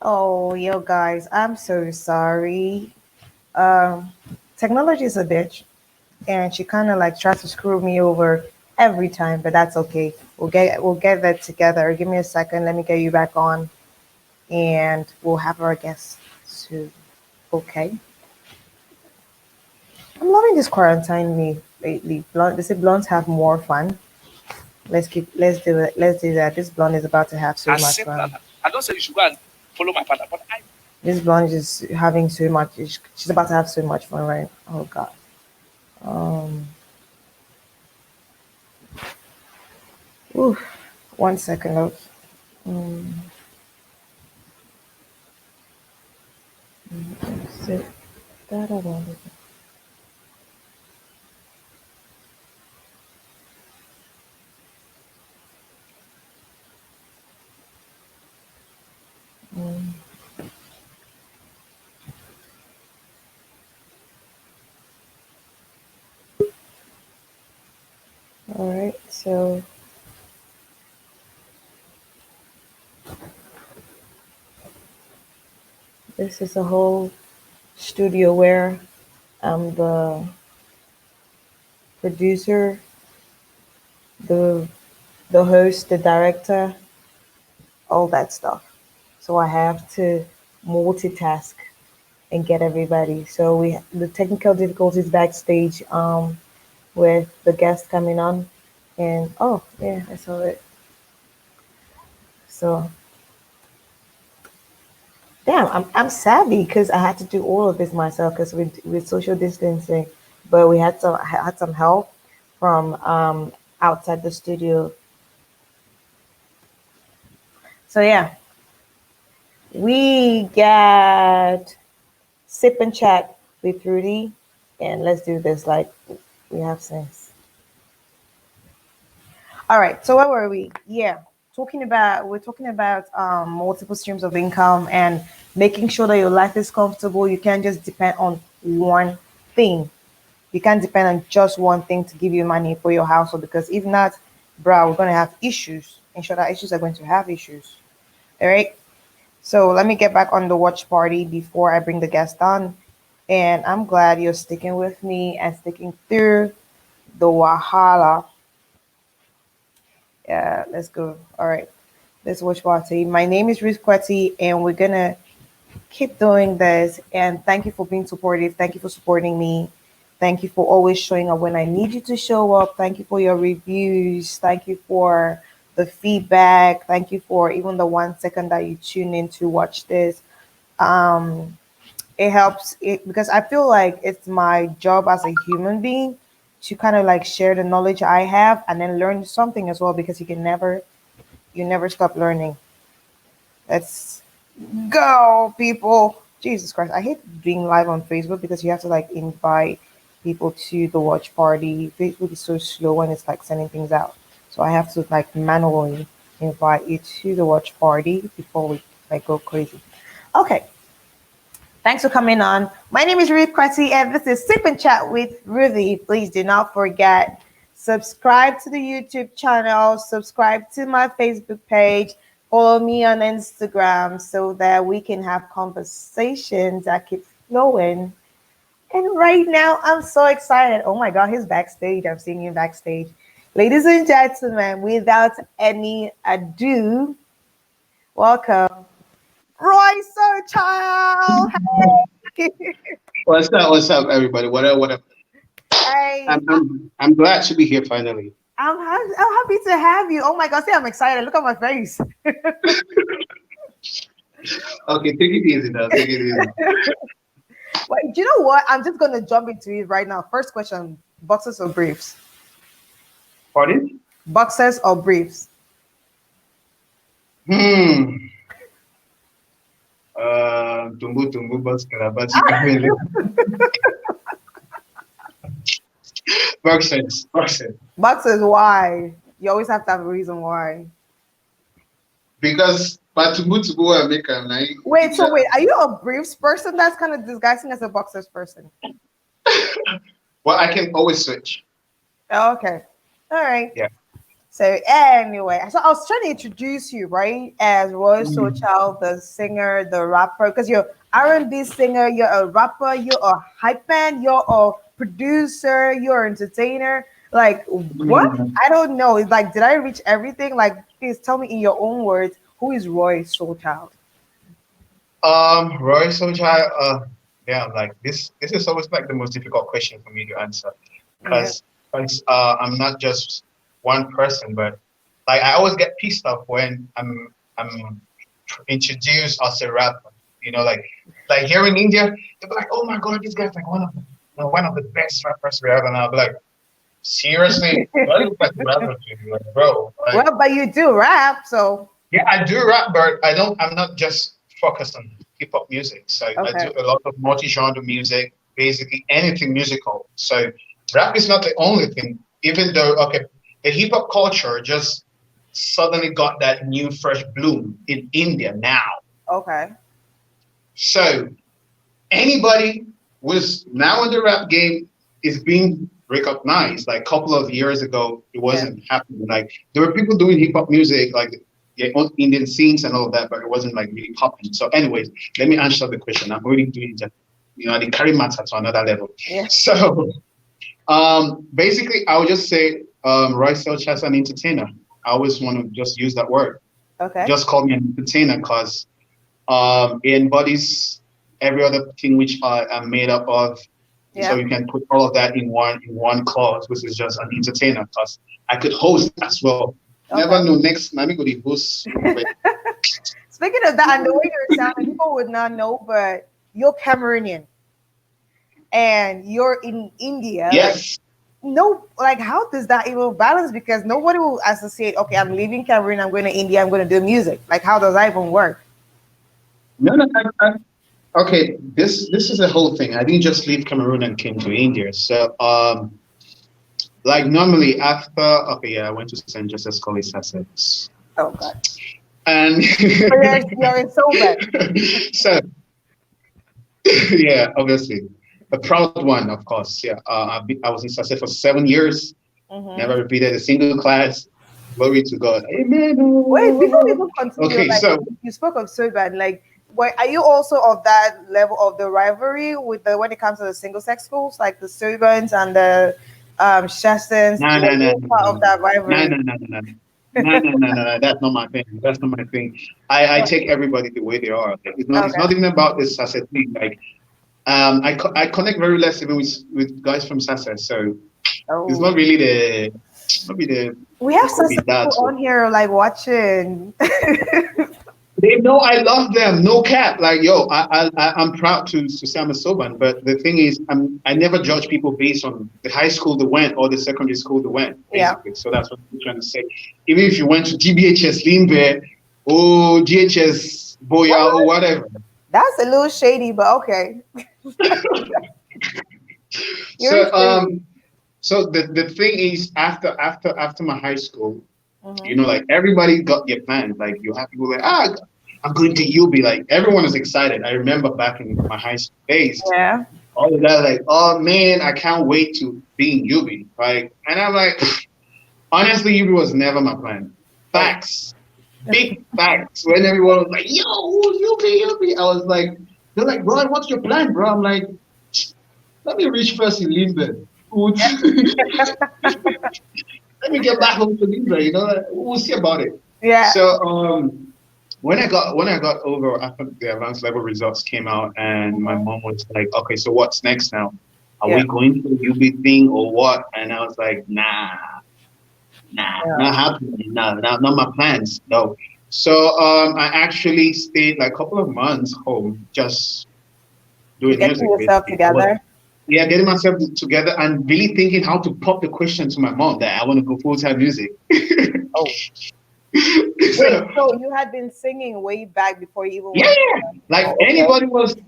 Oh, yo, guys, I'm so sorry. Um, Technology is a bitch, and she kind of like tries to screw me over every time, but that's okay. We'll get that together. Give me a second. Let me get you back on, and we'll have our guests soon. Okay. I'm loving this quarantine me lately. They say blondes have more fun. Let's do it. Let's do that. This blonde is about to have so As much simple as fun. that. I don't say you should go and follow my partner, but I This blonde is having so much. She's about to have so much fun, right? Oh God. Um. Oof. 1 second, love. Um. Sit. Da, da, da, da. Um, all right. So this is a whole studio where I'm the producer, the the host, the director, all that stuff. So I have to multitask and get everybody. So we the technical difficulties backstage with the guest coming on, and oh yeah, I saw it. So damn, I'm savvy because I had to do all of this myself because with social distancing, but we had some help from outside the studio. So yeah, we got sip and chat with Rudy, and let's do this like we have sense. All right. So where were we? Yeah, we're talking about multiple streams of income and making sure that your life is comfortable. You can't just depend on one thing. You can't depend on just one thing to give you money for your household because if not, bro, we're gonna have issues. Ensure that issues are going to have issues. All right. So let me get back on the watch party before I bring the guest on. And I'm glad you're sticking with me and sticking through the Wahala. Yeah, let's go. All right. Let's watch party. My name is Ruth Kweti, and we're gonna keep doing this. And thank you for being supportive. Thank you for supporting me. Thank you for always showing up when I need you to show up. Thank you for your reviews. Thank you for the feedback. Thank you for even the 1 second that you tune in to watch this. Um, it helps it because I feel like it's my job as a human being to kind of like share the knowledge I have and then learn something as well because you never stop learning. Let's go, people. Jesus Christ. I hate being live on Facebook because you have to like invite people to the watch party. Facebook is so slow when it's like sending things out. So I have to like manually invite you to the watch party before we like go crazy. Okay. Thanks for coming on. My name is Ruth Cressy, and this is Sip and Chat with Ruthie. Please do not forget, subscribe to the YouTube channel, subscribe to my Facebook page, follow me on Instagram so that we can have conversations that keep flowing. And right now, I'm so excited. Oh my God, he's backstage. I'm seeing him backstage. Ladies and gentlemen, without any ado, welcome, Roy Child. Hey. What's up, everybody? What up? Hey, I'm glad to be here finally. I'm happy to have you. Oh my God, see, I'm excited. Look at my face. Okay, take it easy now. Take it easy. Wait, do you know what? I'm just gonna jump into it right now. First question: boxers or briefs? Pardon? Boxers or briefs? Hmm. Tumbu tumbu bus karabachi kamele. Boxers, boxers. Boxers. Why? You always have to have a reason why. Because but tumbu tumbu will make a night. Wait, so wait, are you a briefs person? That's kind of disguising as a boxers person. Well, I can always switch. Oh, okay, all right. Yeah. So anyway, so I was trying to introduce you, right, as Roy Mm. SOULCHILD, the singer, the rapper, because you're R&B singer, you're a rapper, you're a hype man, you're a producer, you're an entertainer. Like what? Mm. I don't know. It's like, did I reach everything? Like, please tell me in your own words, who is Roy SOULCHILD? Roy Soldier, yeah, like this is always like the most difficult question for me to answer Yeah. because I'm not just one person, but like I always get pissed off when I'm introduced as a rapper. You know, like here in India, they're like, "Oh my God, this guy's like one of the best rappers we have," and I'll be like, "Seriously, do I look like a rapper to you, like, bro?" Like, Well, but you do rap, so yeah, I do rap, but I don't. I'm not just focused on hip hop music. So I okay. do a lot of multi-genre music, basically anything musical. So rap is not the only thing. Even though, okay, the hip hop culture just suddenly got that new fresh bloom in India now. Okay. So anybody who's now in the rap game is being recognized. Like a couple of years ago, it Yeah. wasn't happening. Like there were people doing hip hop music, like the Indian scenes and all of that, but it wasn't like really popping. So, anyways, let me answer the question. I'm already doing that. You know, they carry matter to another level. Yeah. So, basically, I would just say Roy Selch as an entertainer. I always want to just use that word. Okay. Just call me an entertainer because it embodies every other thing which I am made up of. So Yeah. you can put all of that in one clause, which is just an entertainer. Because I could host as well. Never Okay. know. Next, let me go to host. Speaking of that, and the way you're sounding, people would not know, but you're Cameroonian and you're in India. Like, Yes. no, like, how does that even balance? Because nobody will associate, okay, I'm leaving Cameroon, I'm going to India, I'm going to do music. Like, how does that even work? No, no. Okay. This is a whole thing. I didn't just leave Cameroon and came to India. So like normally after I went to St. Joseph's College Sussex. Oh, God. And So you're in so bad. so yeah, obviously a proud one, of course. Yeah, I was in Sussex for 7 years. Hmm. Never repeated a single class. Glory to God. Amen. Wait, before we even continue, Okay, like, so you spoke of so bad. Like, are you also of that level of the rivalry with the when it comes to the single sex schools, like the servants and the Shastons? no, Were no, no, you no, part no, of that no, rivalry? no, no, no, no. No, no, no, no, no. That's not my thing. That's not my thing. I take everybody the way they are. It's Okay. not even about this Sussex thing. Like I connect very less even with guys from Sussex. So it's Oh, not really not be the we have it could such be people that. So on here like watching. they know I love them. No cap. Like yo, I'm proud to say I'm a Soban. But the thing is, I never judge people based on the high school they went or the secondary school they went. Yeah, Basically, so that's what I'm trying to say. Even if you went to GBHS Limbe or GHS Boya or what? whatever. That's a little shady, but okay. You're So shady. so the thing is after my high school, you Hmm. know, like everybody got their plans. Like you have people like I'm going to UB. Like everyone is excited. I remember back in my high school days. Yeah. All of that, like, oh man, I can't wait to be in UB. Like, and I'm like, honestly, UB was never my plan. Oh. Facts, big facts. When everyone was like, yo, UB, I was like, they're like, bro, what's your plan, bro? I'm like, let me reach first in Limbe. Let me get back home to Limbe. You know, we'll see about it. Yeah. So, when I got over after the advanced level results came out, and my Mhm. mom was like, "Okay, so what's next now? Are Yeah. we going to the UB thing or what?" And I was like, "Nah, Yeah. not happening. No, not my plans. No." So I actually stayed like a couple of months home, just You're doing getting music. yourself Basically, I was together. yeah getting myself together and really thinking how to pop the question to my mom that I want to go full time music. Oh. Wait, So so you had been singing way back before you even yeah, went. yeah. Like Oh, okay.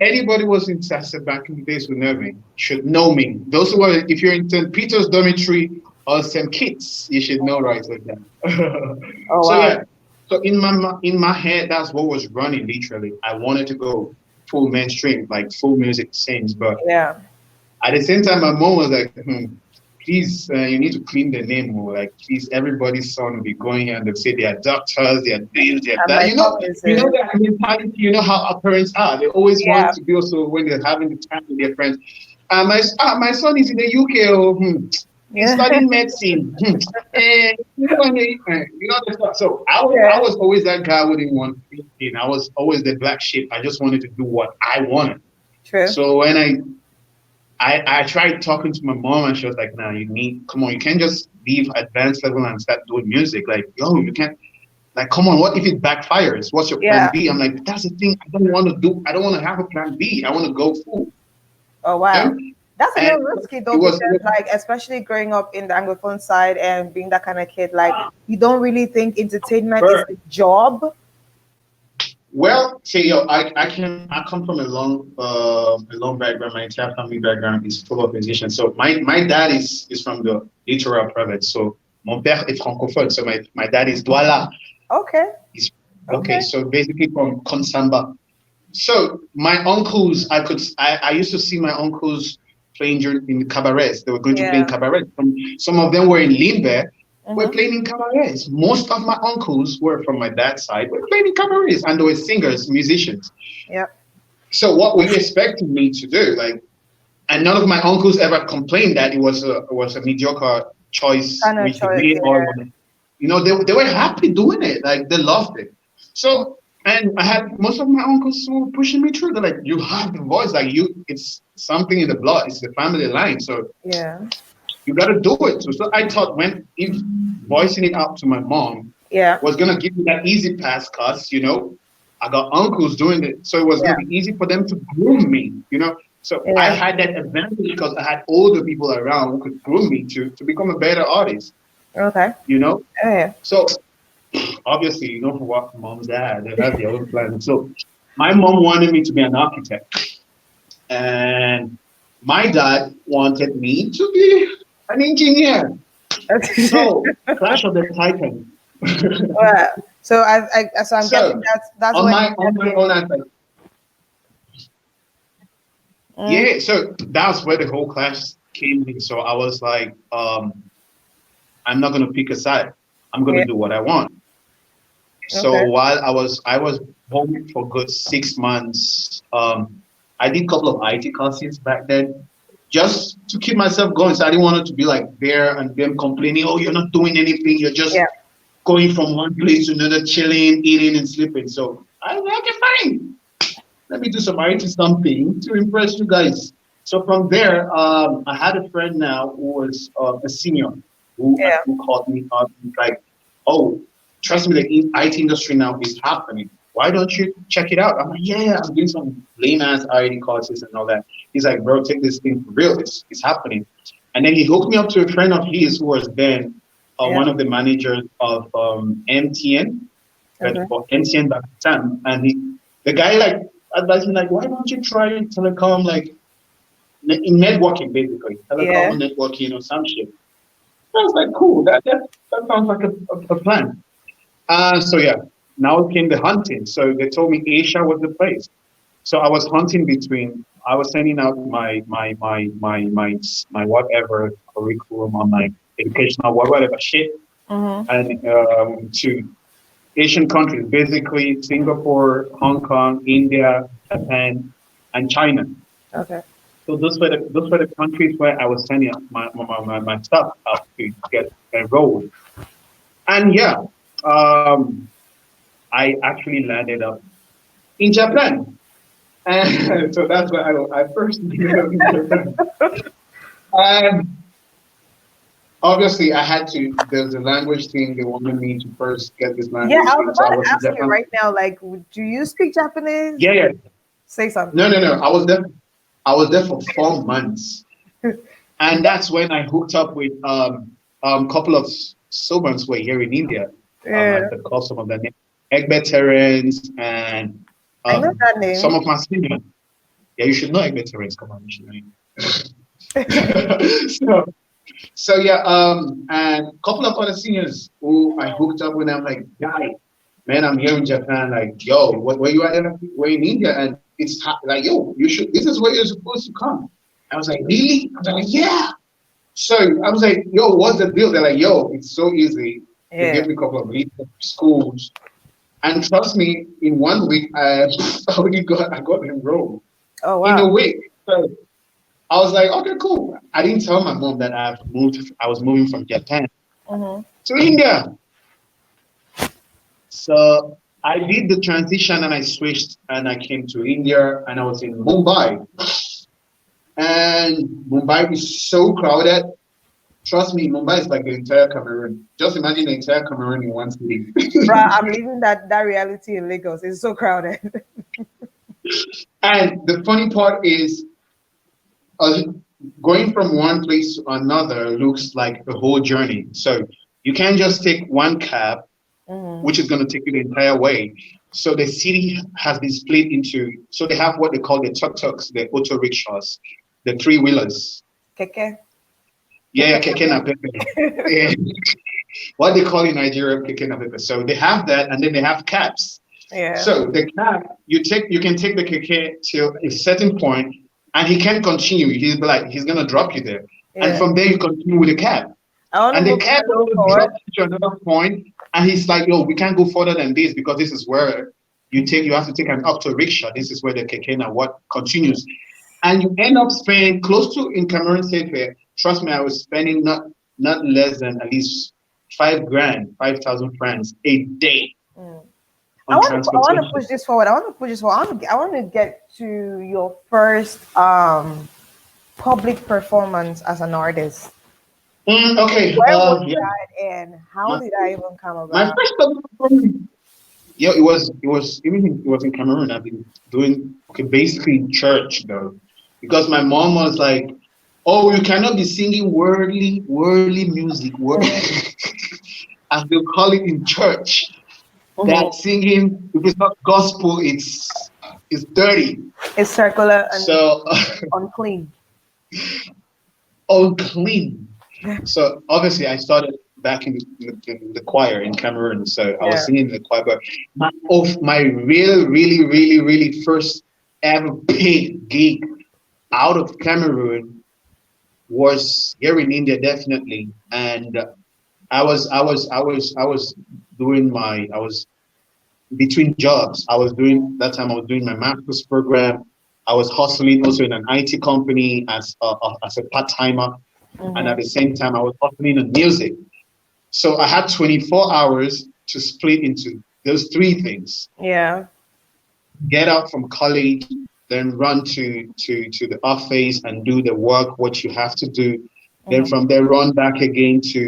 anybody was in Sasa back in the days who know me should know me. Those who are if you're in St. Peter's dormitory or St. Kitts, you should know right like that. Oh So wow. yeah. So in my head, that's what was running literally. I wanted to go full mainstream, like full music scenes, but Yeah. at the same time, my mom was like, please, you need to clean the name. Or like, please, everybody's son will be going here and they'll say they are doctors, they are this, they are And that. my mom is You know that mentality. You know how our parents are. They always yeah, want to be also when they're having the time with their friends. My son is in the UK. Oh, he's yeah, studying medicine. You know the stuff. So I yeah, was always that guy who didn't want anything. I was always the black sheep. I just wanted to do what I wanted. true. So when I tried talking to my mom and she was like, "Nah, come on, you can't just leave advanced level and start doing music. Like, yo, you can't. Like, come on, what if it backfires? What's your plan Yeah. B?" I'm like, that's the thing. I don't want to do. I don't want to have a plan B. I want to go full. Oh Yeah? wow. That's a And little risky it though, was because like especially growing up in the Anglophone side and being that kind of kid, like you don't really think entertainment is a job. well. See, yo, I come from a long background. My entire family background is full of musicians. So my dad is from the littoral province. So mon père est francophone. So my dad is Douala. Okay. He's okay. Okay. So basically from Konsamba. So my uncles, I used to see my uncles playing in the cabarets. They were going to play in Yeah. cabarets. Some of them were in Limbe, were Mm-hmm. playing in cabarets. Most of my uncles were from my dad's side, were playing in cabarets, and they were singers, musicians. Yep. So what were you expecting me to do? Like, and none of my uncles ever complained that it was a mediocre choice Kind of which they choice. made, or Yeah. they were happy doing it. Like they loved it. So, and I had most of my uncles who were pushing me through. They're like, "You have the voice, like it's something in the blood. It's the family line. So Yeah. you got to do it." So I thought if voicing it out to my mom Yeah. was gonna give me that easy pass, cause I got uncles doing it, so it was Yeah. gonna be easy for them to groom me. So I Yeah. had that advantage because I had older people around who could groom me to become a better artist. Okay. You know, Yeah. so obviously, what moms are, they have their own plans. So my mom wanted me to be an architect, and my dad wanted me to be an engineer. So clash of the titans. Well, so so I'm guessing So that's on when my on my own, I was like, mm, yeah. So that's where the whole clash came in. So I was like, I'm not gonna pick a side. I'm gonna yeah. do what I want. So Okay. while I was home for good 6 months, I did a couple of IT courses back then, just to keep myself going. So I didn't want it to be like there and them complaining, "Oh, you're not doing anything. You're just Yeah. going from one place to another, chilling, eating, and sleeping." So I was like, "Okay, fine. Let me do some IT something to impress you guys." So from there, I had a friend now who was a senior Yeah. who called me up. He's like, "Oh, trust me, the IT industry now is happening. Why don't you check it out?" I'm like, "Yeah, I'm doing some lame ass IT courses and all that." He's like, "Bro, take this thing for real. It's happening." And then he hooked me up to a friend of his who was then Yeah. one of the managers of MTN, but Okay. for MTN back then. And the guy like advised me like, "Why don't you try telecom, like in networking, basically Yeah. telecom networking or some shit?" I was like, "Cool, that sounds like a plan." So yeah, now came the hunting. So they told me Asia was the place. So I was hunting between. I was sending out my whatever curriculum on my educational whatever shit, Mm-hmm. and to Asian countries, basically Singapore, Hong Kong, India, Japan, and China. Okay. So those were the countries where I was sending out my stuff out to get enrolled. And yeah, um, I actually landed up in Japan. And so that's where I first ended up in Japan. And obviously, I had to, there's a language thing. They wanted me to first get this Yeah, language I was thing. So I about was to in ask you Japan. right now, like, do you speak Japanese? Yeah, yeah. Say No, something. no, no. I was there for 4 months. And that's when I hooked up with couple of servants were here in India. I Yeah. could call some of them egg veterans and I know that some name. of my seniors. Yeah, you should know egg veterans. Come on, you should know. So yeah, and a couple of other seniors who I hooked up with. I'm like, "Guy, man, I'm here in Japan. Like, yo, where you at? We're in India, and it's like, yo, you should. This is where you're supposed to come." I was like, "Really?" I was like, "Yeah." So I was like, yo, what's the deal? They're like, yo, it's so easy. They Yeah. gave me a couple of leads of schools. And trust me, in 1 week, I I got enrolled Oh in a wow. week. So I was like, okay, cool. I didn't tell my mom that I was moving from Japan Mm-hmm. to India. So I did the transition and I switched and I came to India and I was in Mumbai. And Mumbai is so crowded. Trust me, Mumbai is like the entire Cameroon. Just imagine the entire Cameroon in one city. Bruh, I'm living that reality in Lagos. It's so crowded. And the funny part is, uh, going from one place to another looks like a whole journey. So you can't just take one cab, Mm-hmm. which is going to take you the entire way. So the city has been split into, so they have what they call the tuk-tuks, the auto rickshaws, the three-wheelers. Keke. Yeah, Keke. keke na pepe. Yeah. What they call in Nigeria keke na pepe. So they have that, and then they have cabs. Yeah. So the cab, you can take the keke to a certain point, and he can't continue. He's gonna drop you there, and Yeah. from there you continue with the cab, I want to and the move cab a little also forward. drops you to another point, and he's like, "Yo, we can't go further than this because this is where you have to take an auto rickshaw. This is where the keke now what continues, and you end up spending close to in Cameroon State Fair. Trust me, I was spending not less than at least 5 grand, 5,000 francs a day Mm. I on want to transportation. push this forward. I want to push this forward. I want to get to your first public performance as an artist. Okay. Where was Yeah. that and how My, did that even come my about? first performance. Yeah, it was in Cameroon. I've been doing okay, basically in church though, because my mom was like, "Oh, you cannot be singing worldly music, Mm-hmm. as they call it in church. That Mm-hmm. singing, if it's not gospel, it's dirty." It's circular and So unclean. unclean. So obviously, I started back in the choir in Cameroon. So I was Yeah. singing in the choir, but my really first ever paid gig out of Cameroon was here in India, definitely. And I was between jobs. I was doing that time. I was doing my master's program. I was hustling also in an IT company as a part timer, and at Mm-hmm. the same time, I was hustling in music. So I had 24 hours to split into those three things: Yeah. get out from college, then run to the office and do the work, what you have to do. Then Mm-hmm. from there, run back again to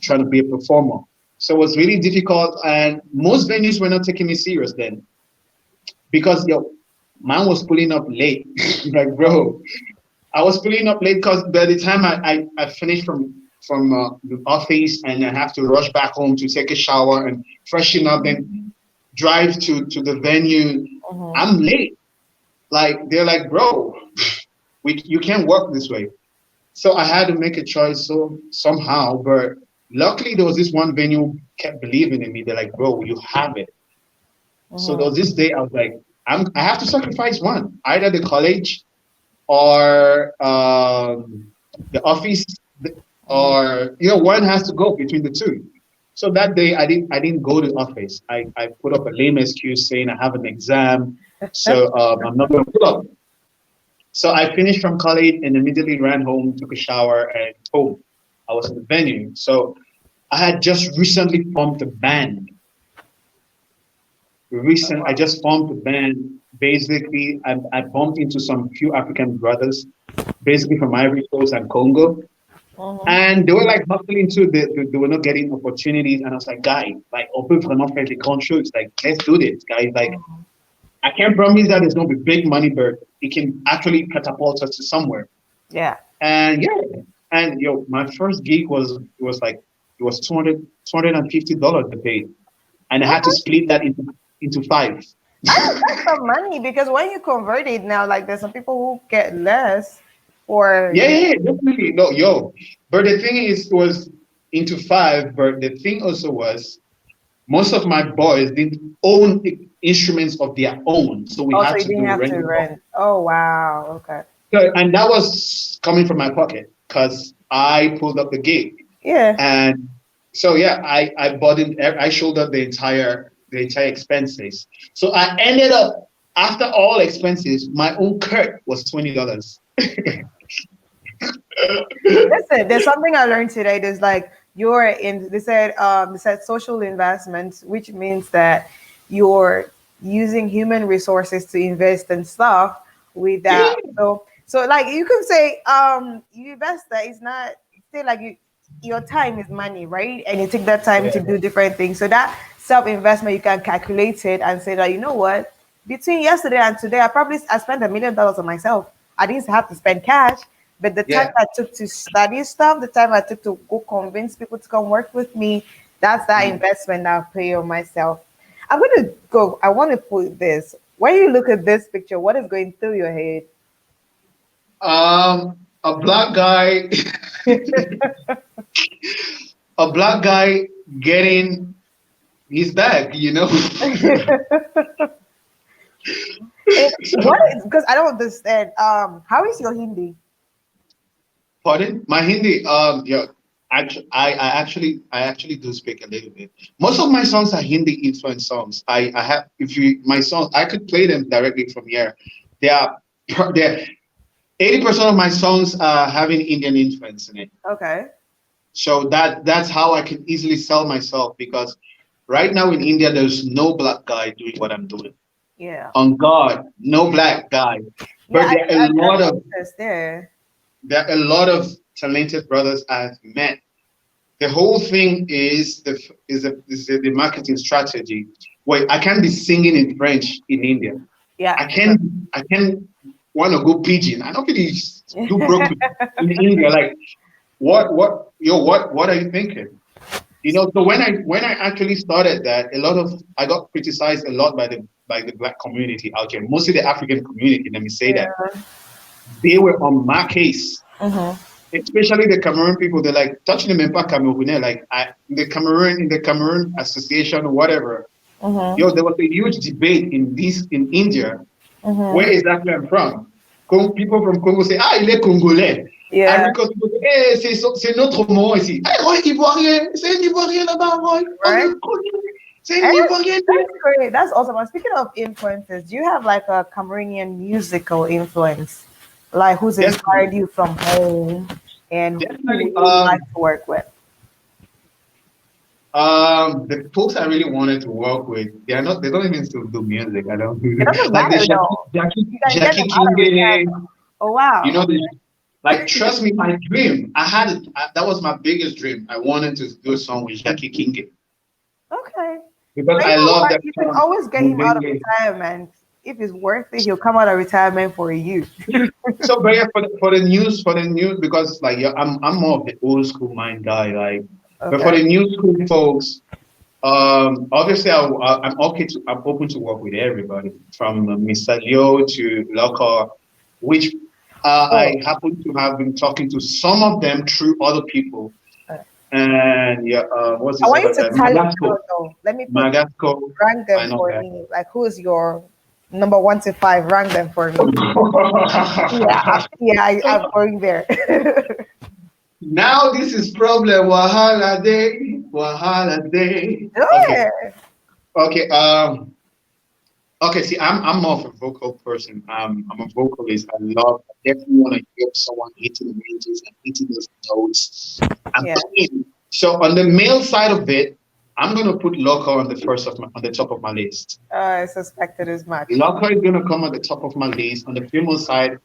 try to be a performer. So it was really difficult, and most venues were not taking me serious then because yo, man was pulling up late. Like, bro, I was pulling up late because by the time I finished from the office and I have to rush back home to take a shower and freshen up, then drive to the venue, Mm-hmm. I'm late. Like they're like, bro, you can't work this way. So I had to make a choice. So somehow, but luckily there was this one venue kept believing in me. They're like, bro, you have it. So there Mm-hmm. was this day I was like, I have to sacrifice one, either the college or the office, Mm-hmm. or one has to go between the two. So that day I didn't go to the office. I put up a lame excuse saying I have an exam, so I'm not going to pull up. So I finished from college and immediately ran home, took a shower, and boom, I was in the venue. So I had just recently formed a band. I just formed a band. Basically, I bumped into some few African brothers, basically from Ivory Coast and Congo. Mm-hmm. And they were like hustling too. They were not getting opportunities. And I was like, guys, like, open for vraiment faire des grandes choses. Like, let's do this, guys. Like, I can't promise that it's going to be big money, but it can actually catapult us to somewhere. Yeah. And yeah, and my first gig was like it was $250 a day, and I had to What? split that into five. That's some money because when you convert it now, like there's some people who get less or Yeah, yeah, yeah, definitely. No, yo. But the thing is, it was into five. But the thing also was, most of my boys didn't own instruments of their own, so we also had you to didn't do have to rental. rent. Oh wow. Okay. So, and that was coming from my pocket because I pulled up the gig. Yeah. And so yeah, I bought it. I shouldered the entire expenses. So I ended up, after all expenses, my own Kurt was $20. Listen, there's something I learned today. There's like you're in. They said social investments, which means that you're using human resources to invest in stuff with that. So like you can say, you invest that is not say like your time is money, right? And you take that time to do different things. So that self investment, you can calculate it and say that you know what, between yesterday and today, I spent $1 million on myself. I didn't have to spend cash, but the time Yeah. I took to study stuff, the time I took to go convince people to come work with me, that's that Mm. investment I'll pay on myself. I'm gonna go. I want to put this. When you look at this picture, what is going through your head? A black guy, a black guy getting his bag, you know. What So, is because I don't understand. How is your Hindi? pardon? My Hindi, yeah, I actually do speak a little bit. Most of my songs are Hindi influenced songs. I have, if you, my songs, I could play them directly from here. They are, they're 80% of my songs are having Indian influence in it. Okay. So that's how I can easily sell myself, because right now in India, there's no black guy doing what I'm doing. Yeah. On God, no black guy. Yeah, But I noticed there. there are a lot of talented brothers I've met. The whole thing is the marketing strategy. Wait, I can't be singing in French in India. Yeah. I can want to go pigeon. I don't really do broken in India. Like what are you thinking? So when I actually started that, I got criticized a lot by the black community out here, mostly the African community. Let me say that Yeah. they were on my case, Mm-hmm. especially the Cameroon people. They're like touching them in Cameroon, like in the Cameroon Association or whatever. Mm-hmm. There was a huge debate in India. Where Mm-hmm. exactly I'm from? People from Congo say, ah, il est congolais. Yeah. Ivory Coast people say, eh, c'est notre mot ici. Eh, ouais, Ivoirien, c'est un Ivoirien là-bas, ouais. On Right. le connaît. C'est un And Ivoirien. that's great. That's awesome. And speaking of influences, do you have like a Cameroonian musical influence? Like who's Definitely, inspired you from home and who definitely. you like to work with? The folks I really wanted to work with, they are not. They don't even still do music. I don't It doesn't like the matter though. You can get Jackie them out of King. retirement. Oh wow. Like, trust me, my dream. That was my biggest dream. I wanted to do a song with Jackie King Okay. because But you I know love what? that You can song. always get him out of retirement. If it's worth it, he'll come out of retirement for you. So, but yeah, for the news, because like, yeah, I'm more of the old school mind guy. Like, but for Okay. the new school folks, obviously, I'm open to work with everybody from Mr. Leo to Locker, which Cool. I happen to have been talking to some of them through other people. Uh, And yeah, what's I this want you other to guy? tally them Magasco. out though. Let me put Magasco. rank I them know for that. me. Like who is your number 1 to 5? Rank them for me. Yeah, I'm going there. Now this is problem. Wahala day. Wahala day. Okay. Good. Okay. Okay, see, I'm more of a vocal person. I'm a vocalist. I definitely want to hear someone hitting the ranges and hitting those notes. I'm Yeah. in. So on the male side of it, I'm gonna put Loco on the top of my list. I suspected as much. Loco is gonna come at the top of my list. On the female side,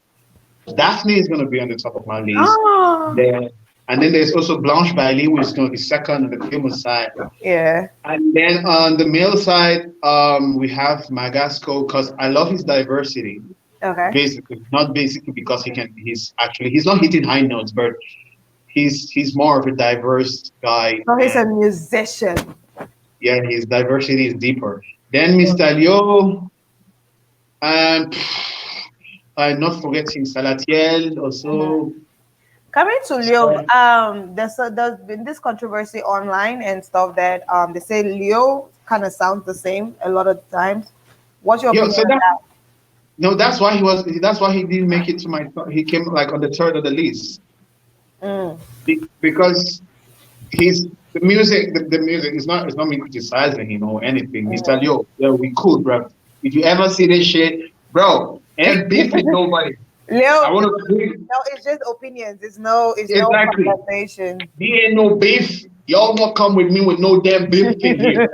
Daphne is gonna be on the top of my list. Oh, There, and then there's also Blanche Bailey, who is gonna be second on the female side. yeah. And then on the male side, we have Magasco, because I love his diversity. Okay. Basically, not basically because he's not hitting high notes, but he's more of a diverse guy, So he's a and musician. yeah, his diversity is deeper. Then Mr. Leo, and I'm not forgetting Salatiel Mhm. also. Coming to Leo, So, there's been this controversy online and stuff that they say Leo kind of sounds the same a lot of times. What's your yeah, opinion so on that that? no, that's why he didn't make it to my. He came like on the third of the list. Mm. Because he's the music is not me criticizing him or anything. He's like, yo, yeah, we cool, bro. If you ever see this shit, bro, ain't beef with nobody. Leo, I want to be no, it's just opinions. It's no exactly. condemnation. There ain't no beef. Y'all not come with me with no damn beef thing here.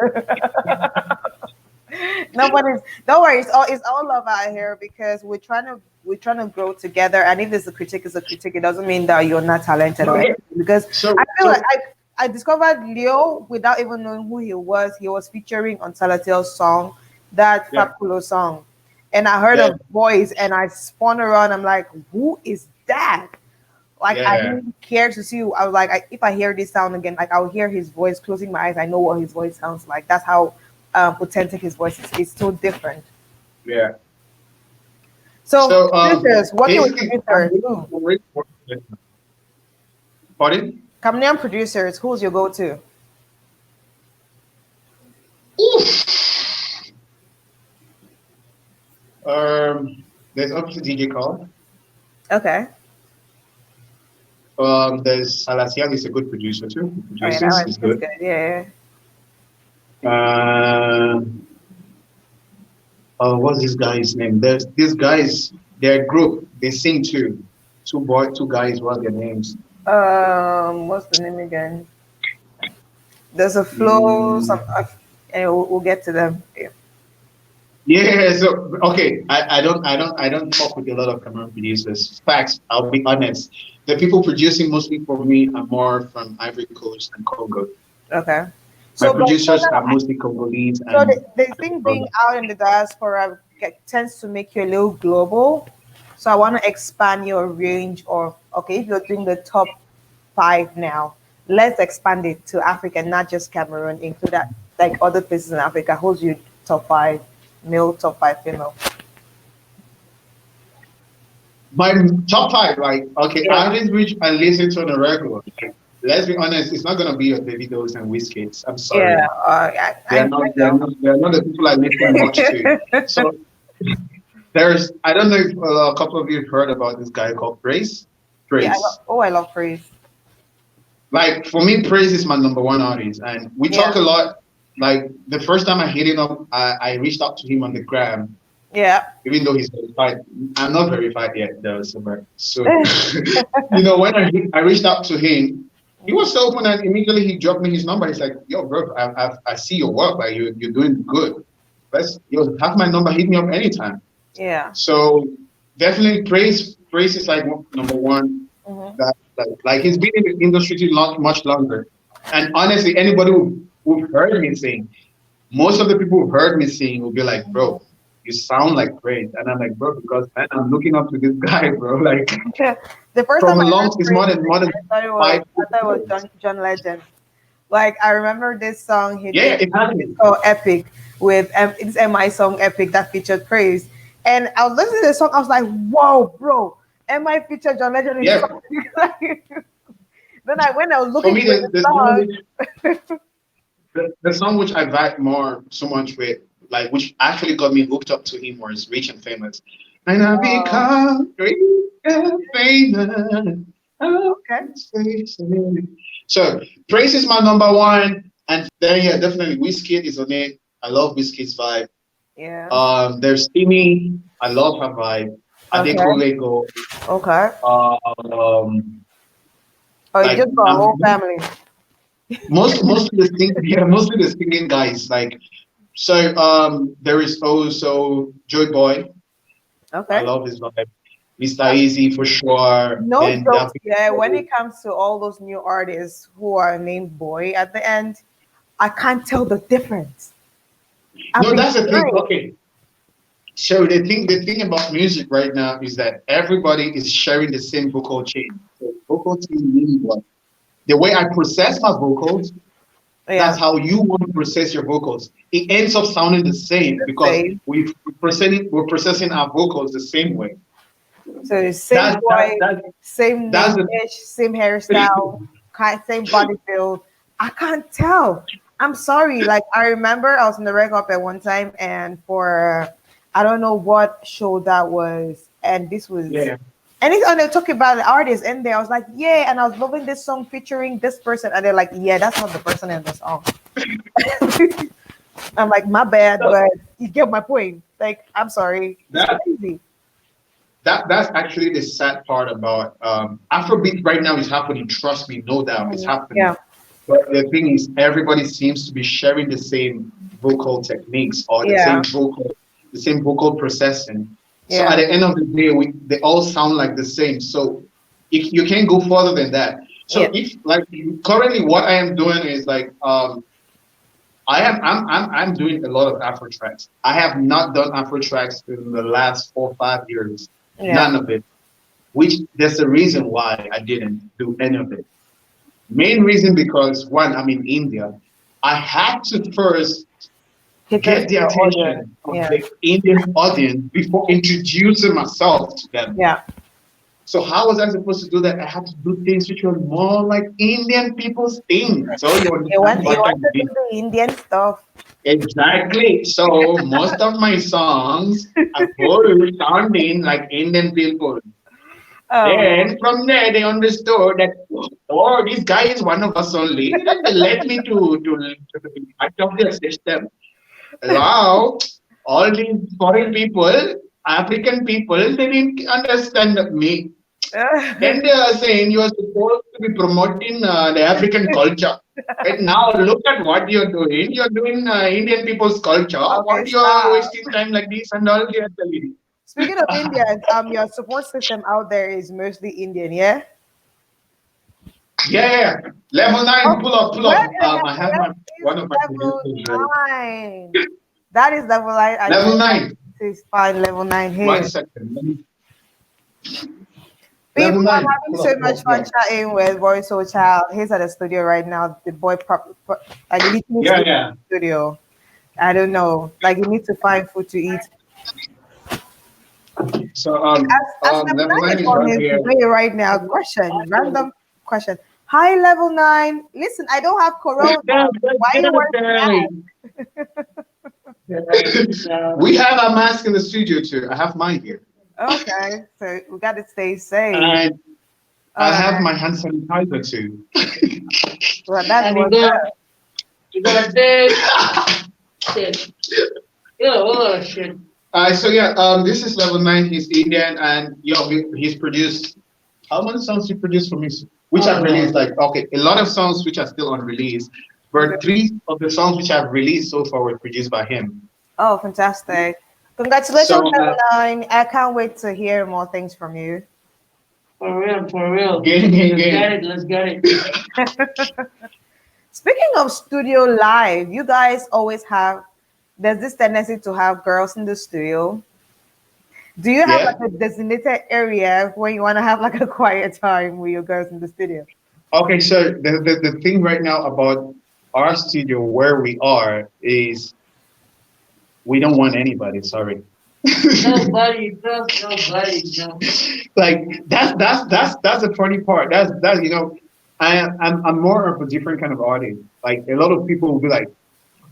Nobody's. Don't worry. It's all love out here because we're trying to grow together. And if there's a critique, it's a critique. It doesn't mean that you're not talented or Okay. anything. Because So I feel like so I discovered Leo without even knowing who he was. He was featuring on Salatel's song, that yeah, Fabulo song, and I heard yeah, a voice and I spun around. I'm like, who is that? Like I yeah. didn't care to see. I was like, if I hear this sound again, like I'll hear his voice. Closing my eyes, I know what his voice sounds like. That's how authentic his voice is. It's so different. Yeah. So So producers, working with basically I'm producers, waiting for it. Pardon? Cameroon producers, who's your go-to? Oof. There's obviously DJ Call. Okay. There's Salasiel is a good producer too. He Oh yeah, that produces, one he's is good. good. Yeah. Um, what's this guy's name? There's these guys, they're a group, they sing too. Two guys, what are their names? What's the name again? There's a flow. Mm, Some. And we'll get to them. Yeah. yeah, so okay, I don't talk with a lot of Cameroon producers. Facts, I'll be honest. The people producing mostly for me are more from Ivory Coast and Congo. Okay. My So, but so producers are now, mostly Congolese so and the thing being Congo. out in the diaspora tends to make you a little global. So I want to expand your range of, okay, if you're doing the top five now, let's expand it to Africa, not just Cameroon, include that like other places in Africa. Who's your top five male, top five female? My top five, like okay, Yeah. artists which I listen to on a regular. Like, let's be honest, it's not gonna be your Davidos and Wizkids. I'm Yeah, sorry, I know. they are not the people I listen much to. So there's I don't know if a couple of you have heard about this guy called Praise. Yeah, Praise. I love praise. Like for me, Praise is my number one artist, and we Yeah, talk a lot. Like the first time I hit him up, I reached out to him on the gram, yeah. even though he's verified. I'm not verified yet, though. So, but soon. When I reached out to him, he was so open, and immediately he dropped me his number. He's like, "Yo, bro, I see your work. Like you're doing good. Have my number. Hit me up anytime." Yeah. So definitely praise is like number one. Hmm. Like he's been in the industry too long, much longer. And honestly, anybody who've heard me sing, most of the people who heard me sing will be like, bro, you sound like Praise. And I'm like, bro, because man, I'm looking up to this guy, bro. Like The first from time a I long, heard it's praise, more than five. I thought it was John Legend. Like I remember this song he Yeah, did. It's exactly. called Epic with it's MI song Epic that featured praise. And I was listening to the song. I was like, "Whoa, bro! MI featured John Legend in Yeah. song." Then I was For looking me, for the the song song. which the song which I vibe more so much with, like which actually got me hooked up to him was Rich and Famous. And I Oh, become rich and famous. Oh, okay. so Praise is my number one. And then yeah, definitely Wizkid is on it. I love Wizkid's vibe. Yeah. There's Timmy. I love her vibe. Okay. Adeko Lego. Okay. Um, Oh, you like just got a I'm whole family. mostly the singing guys. Like so, there is also Joy Boy. I Okay. love his vibe. Mr. Easy for sure. No Then jokes, Daffy. yeah. When it comes to all those new artists who are named Boy at the end, I can't tell the difference. I've No, been that's the thing. trying. Okay. So the thing about music right now is that everybody is sharing the same vocal chain. So vocal chain means what? The way I process my vocals, Yeah, that's how you want to process your vocals. It ends up sounding the same the because same. we're processing our vocals the same way. So same That that voice, that same that's the name-ish, same hairstyle, same body build. I can't tell. I'm sorry. Like I remember I was in the red carpet one time, and for I don't know what show that was, and this was yeah. Anytime they talk about the artist in there, I was like, yeah, and I was loving this song featuring this person, and they're like, yeah, that's not the person in the song. I'm like, my bad, but you get my point. Like, I'm sorry, it's That crazy. that's actually the sad part about Afrobeat right now is happening. Trust me, no doubt, it's happening. Yeah, But the thing is, everybody seems to be sharing the same vocal techniques or yeah, the same vocal processing. So at yeah, the end of the day, they all sound like the same. So you can't go further than that. yeah. So if like currently what I am doing is like I'm doing a lot of Afro tracks. I have not done Afro tracks in the last 4 or 5 years. Yeah. None of it. Which there's a reason why I didn't do any of it. Main reason because one, I'm in India. I had to first Because get the the audience. attention of Yeah, the Indian audience before introducing myself to them. yeah. So how was I supposed to do that? I had to do things which were more like Indian people's things. So you understand You what I want to do mean? the Indian stuff. Exactly. So most of my songs are both sounding like Indian people. Oh, Then from there they understood that oh this guy is one of us only. Then they led me to the heart of their system. Wow, all these foreign people, African people, they didn't understand me. Then they are saying you are supposed to be promoting the African culture. Right now, look at what you're doing. You're doing Indian people's culture. okay, What you're stop. wasting time like this and all the other. Speaking of Indians, your support system out there is mostly Indian, yeah? Yeah, yeah. Level Oh, nine, pull up, pull where up. the I hell have my is one of my level producers ready. 9? That is level 9. I Level just nine. find level 9 One here. second. Level People are nine. having Pull so up, pull much up, pull fun up. chatting with Boy Soul Child. He's at the studio right now. The boy, like, literally Yeah, sleeping yeah. in the studio. I don't know. Like, you need to find food to eat. So As level level 9 nine is is on right his here. way right now. Question, random question. Hi, level 9. Listen, I don't have corona. Why are you wearing We have a mask in the studio too. I have mine here. mask? Okay, so we got to stay safe. And All I have right. my hand sanitizer too. Well, that's And you what's got up. you got a big shit. Yeah, oh shit. So yeah, this is level nine. He's Indian, and he's produced how many songs he produced for me, which I've released. Oh, Like okay, a lot of songs which are still unreleased, but three of the songs which I've released so far were produced by him. Oh, fantastic. Congratulations, So level 9. I can't wait to hear more things from you. for real, for real. again, Let's get again. it, let's get it. Speaking of studio live, you guys always have, there's this tendency to have girls in the studio. Do you have like Yeah. a designated area where you want to have like a quiet time with your girls in the studio? Okay. So the thing right now about our studio where we are is we don't want anybody. Sorry. Nobody, trust nobody, no. Like that's the funny part. That's I'm more of a different kind of audience. Like a lot of people will be like,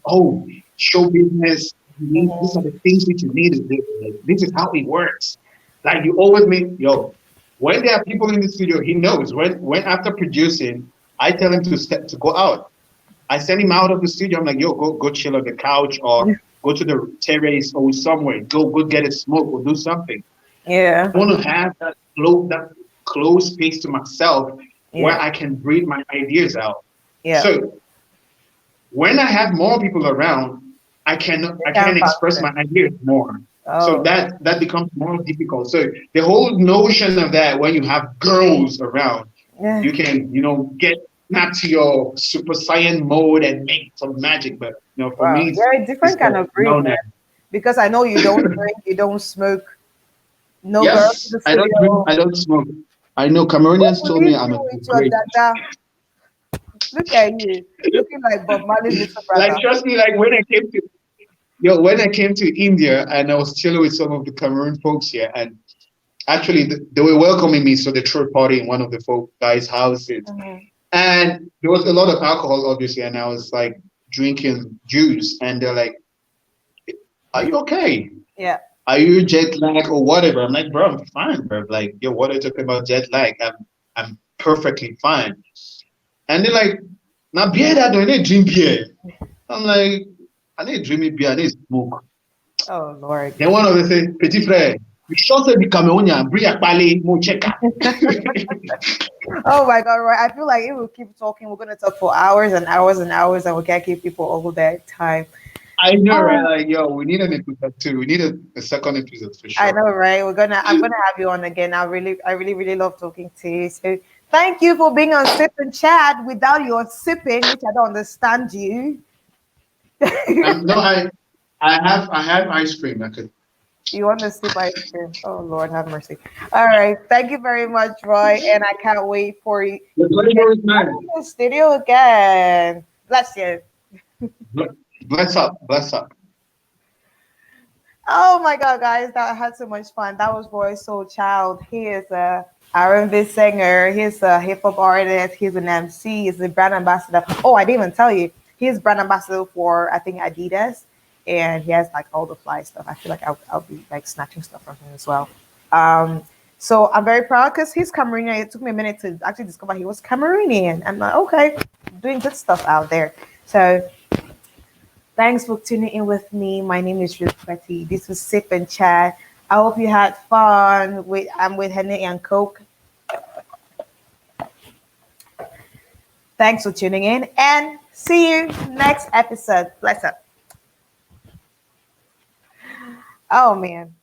"Oh, show business. These are the things that you need to do. Like, this is how it works." Like you always meet when there are people in the studio, he knows when after producing, I tell him to step to go out. I send him out of the studio. I'm like, "Yo, go chill on the couch or go to the terrace or somewhere. Go get a smoke or do something." Yeah, I want to have that close space to myself where yeah, I can breathe my ideas out. yeah. So when I have more people around, They I can can express function. my ideas more. So Oh, that becomes more difficult. So the whole notion of that when you have girls around, yeah. you can get not to your super saiyan mode and make some magic. But for Wow, me, you're a it's different kind like of breed, no, man. no. Because I know you don't drink, you don't smoke, no girls in Yes, the I don't drink, studio. I don't smoke. I know Who Cameroonians told me believes I'm you a with your great. dada? Look at you, looking like Bob Marley's little Like brother. trust me, like when I came to India and I was chilling with some of the Cameroon folks here, and actually they were welcoming me, so they threw a party in one of the folk guys' houses, Mhm. and there was a lot of alcohol, obviously, and I was like drinking juice, and they're like, "Are you okay?" Yeah. are you jet lag or whatever? I'm like, bro, I'm fine, bro. Like, yo, what are you talking about jet lag? I'm perfectly fine. And they're like, now beer that don't need drink beer. I'm like, I need drink beer, I need smoke. Oh Lord. Then one of them say, Petit frère, you sure say the Cameroonian, bring a pali, mo check out. Oh my God, right. I feel like if we keep talking, we're gonna talk for hours and hours and hours, and we can't keep people all that time. I know, right? Oh, Like, yo, we need an episode too. We need a second episode for I sure. know, right? I'm gonna have you on again. I really love talking to you. So thank you for being on Sip and Chat without your sipping, which I don't understand you. No, I have ice cream. I could. You want to sip ice cream? Oh Lord, have mercy. All right, thank you very much, Roy, and I can't wait for you The to get pleasure is back mine. in the studio again. Bless you. Bless up, bless up. Oh my God, guys, that had so much fun. That was Roy Soul Child. He is a R&B singer. He's a hip hop artist. He's an MC. He's a brand ambassador. Oh, I didn't even tell you. He's brand ambassador for I think Adidas, and he has like all the fly stuff. I feel like I'll be like snatching stuff from him as well. Um, so I'm very proud because he's Cameroonian. It took me a minute to actually discover he was Cameroonian. I'm like, okay, doing good stuff out there. So thanks for tuning in with me. My name is Ruth NKWETI. This was Sip and Chat. I hope you had fun. I'm with Henny and Coke. Thanks for tuning in and see you next episode. Bless up. Oh man.